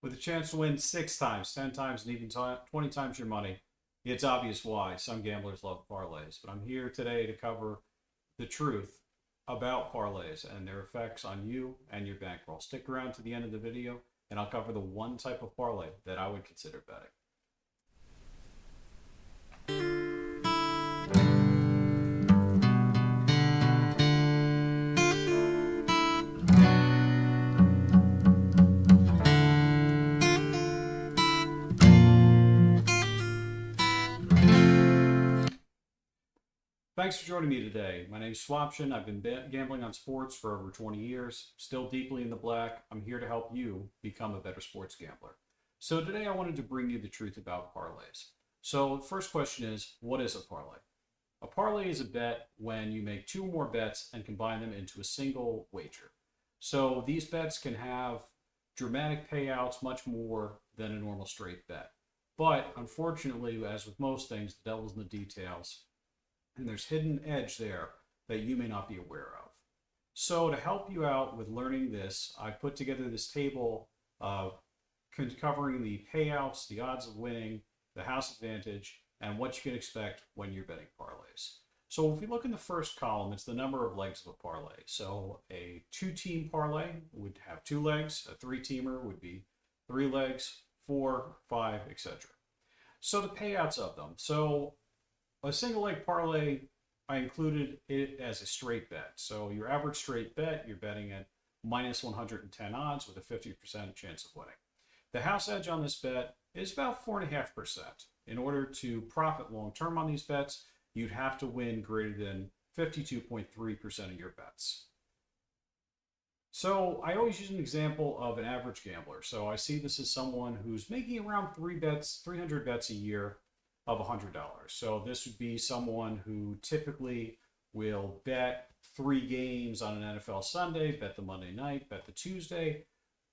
With a chance to win 6 times, 10 times, and even 20 times your money, it's obvious why some gamblers love parlays. But I'm here today to cover the truth about parlays and their effects on you and your bankroll. Stick around to the end of the video, and I'll cover the one type of parlay that I would consider betting. Thanks for joining me today. My name's Swaption. I've been gambling on sports for over 20 years, still deeply in the black. I'm here to help you become a better sports gambler. So today I wanted to bring you the truth about parlays. So the first question is, what is a parlay? A parlay is a bet when you make two or more bets and combine them into a single wager. So these bets can have dramatic payouts, much more than a normal straight bet. But unfortunately, as with most things, the devil's in the details, and there's hidden edge there that you may not be aware of. So to help you out with learning this, I put together this table covering the payouts, the odds of winning, the house advantage, and what you can expect when you're betting parlays. So if we look in the first column, it's the number of legs of a parlay. So a 2-team parlay would have 2 legs, a 3-teamer would be 3 legs, 4, 5, etc. So the payouts of them. So a single leg parlay, I included it as a straight bet. So your average straight bet, you're betting at minus 110 odds with a 50% chance of winning. The house edge on this bet is about 4.5%. In order to profit long term on these bets, you'd have to win greater than 52.3% of your bets. So I always use an example of an average gambler. So I see this as someone who's making around 300 bets a year of $100. So this would be someone who typically will bet 3 games on an NFL Sunday, bet the Monday night, bet the Tuesday,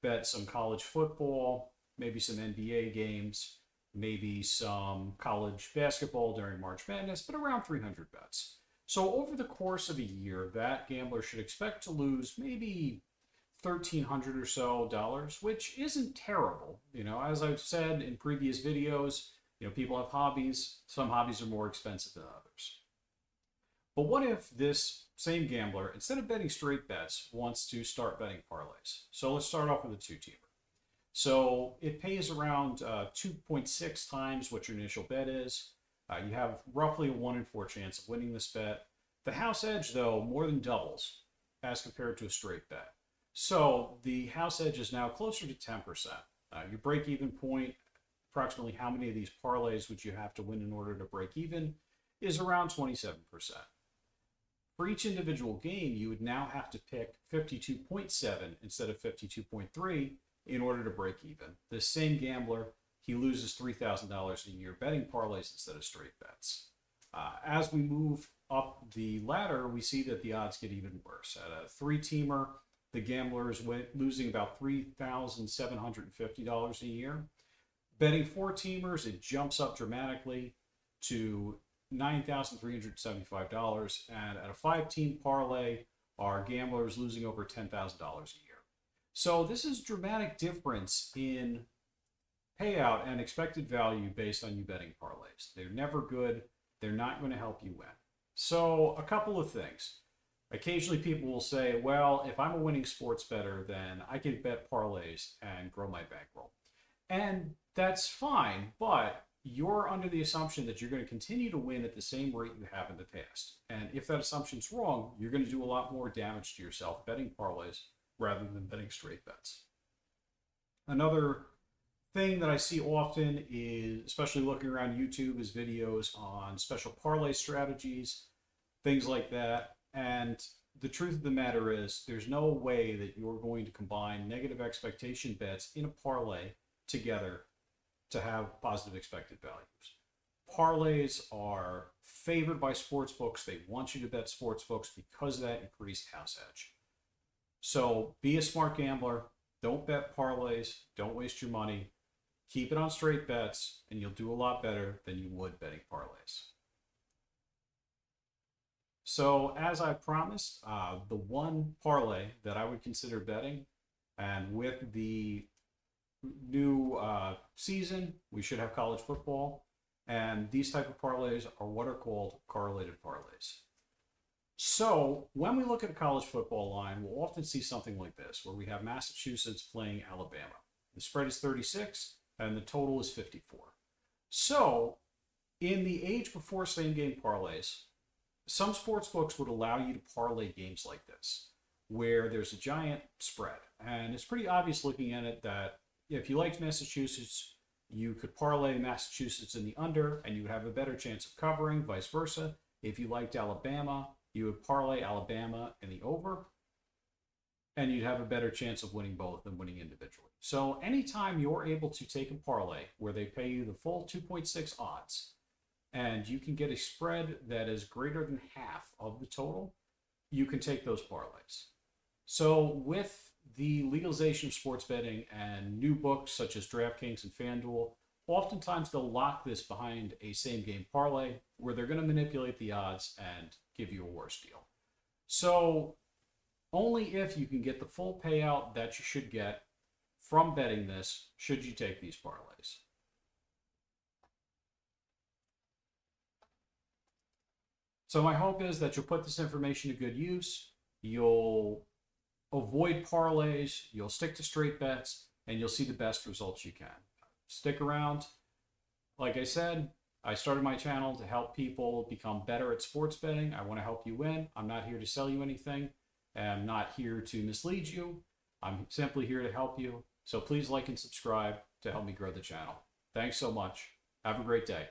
bet some college football, maybe some NBA games, maybe some college basketball during March Madness, but around 300 bets. So over the course of a year, that gambler should expect to lose maybe $1,300 or so dollars, which isn't terrible. As I've said in previous videos, people have hobbies. Some hobbies are more expensive than others. But what if this same gambler, instead of betting straight bets, wants to start betting parlays? So let's start off with a 2-teamer. So it pays around 2.6 times what your initial bet is. You have roughly a 1 in 4 chance of winning this bet. The house edge, though, more than doubles as compared to a straight bet. So the house edge is now closer to 10%. Your break-even point, approximately how many of these parlays would you have to win in order to break even, is around 27%. For each individual game, you would now have to pick 52.7 instead of 52.3 in order to break even. This same gambler, he loses $3,000 a year betting parlays instead of straight bets. As we move up the ladder, we see that the odds get even worse. At a 3-teamer, the gambler is losing about $3,750 a year. Betting 4-teamers, it jumps up dramatically to $9,375. And at a 5-team parlay, our gambler is losing over $10,000 a year. So this is a dramatic difference in payout and expected value based on you betting parlays. They're never good. They're not going to help you win. So a couple of things. Occasionally people will say, well, if I'm a winning sports bettor, then I can bet parlays and grow my bankroll. And that's fine, but you're under the assumption that you're going to continue to win at the same rate you have in the past. And if that assumption's wrong, you're going to do a lot more damage to yourself betting parlays rather than betting straight bets. Another thing that I see often is, especially looking around YouTube, is videos on special parlay strategies, things like that. And the truth of the matter is, there's no way that you're going to combine negative expectation bets in a parlay together to have positive expected values. Parlays are favored by sportsbooks. They want you to bet sportsbooks because of that increased house edge. So be a smart gambler. Don't bet parlays. Don't waste your money. Keep it on straight bets, and you'll do a lot better than you would betting parlays. So as I promised, the one parlay that I would consider betting, and with the new season, we should have college football. And these type of parlays are what are called correlated parlays. So when we look at a college football line, we'll often see something like this, where we have Massachusetts playing Alabama. The spread is 36 and the total is 54. So in the age before same game parlays, some sports books would allow you to parlay games like this, where there's a giant spread. And it's pretty obvious looking at it that if you liked Massachusetts, you could parlay Massachusetts in the under and you would have a better chance of covering, vice versa. If you liked Alabama, you would parlay Alabama in the over and you'd have a better chance of winning both than winning individually. So anytime you're able to take a parlay where they pay you the full 2.6 odds and you can get a spread that is greater than half of the total, you can take those parlays. So with the legalization of sports betting and new books such as DraftKings and FanDuel, oftentimes they'll lock this behind a same game parlay where they're going to manipulate the odds and give you a worse deal. So only if you can get the full payout that you should get from betting this should you take these parlays. So my hope is that you'll put this information to good use. You'll avoid parlays, you'll stick to straight bets, and you'll see the best results you can. Stick around. Like I said, I started my channel to help people become better at sports betting. I want to help you win. I'm not here to sell you anything. I'm not here to mislead you. I'm simply here to help you. So please like and subscribe to help me grow the channel. Thanks so much. Have a great day.